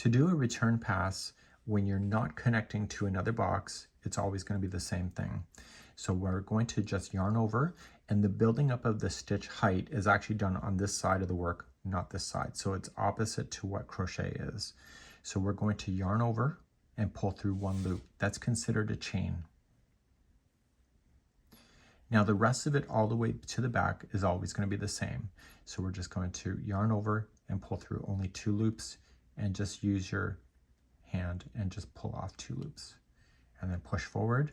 To do a return pass, when you're not connecting to another box, it's always going to be the same thing. So we're going to just yarn over, and the building up of the stitch height is actually done on this side of the work, not this side. So it's opposite to what crochet is. So we're going to yarn over and pull through one loop. That's considered a chain. Now the rest of it all the way to the back is always going to be the same. So we're just going to yarn over and pull through only 2 loops, and just use your hand and just pull off 2 loops, and then push forward,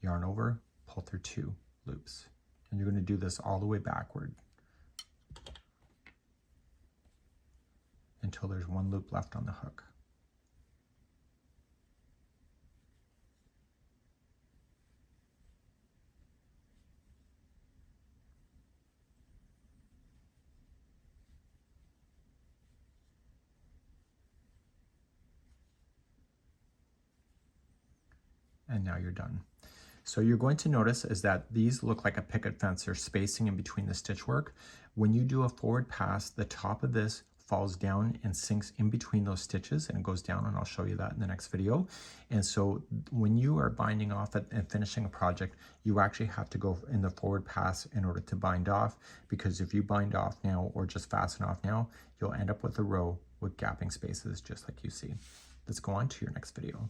yarn over, pull through 2 loops. And you're going to do this all the way backward until there's 1 loop left on the hook. And now you're done. So you're going to notice is that these look like a picket fence. There's spacing in between the stitch work. When you do a forward pass, the top of this falls down and sinks in between those stitches, and it goes down, and I'll show you that in the next video. And so when you are binding off and finishing a project, you actually have to go in the forward pass in order to bind off, because if you bind off now or just fasten off now, you'll end up with a row with gapping spaces just like you see. Let's go on to your next video.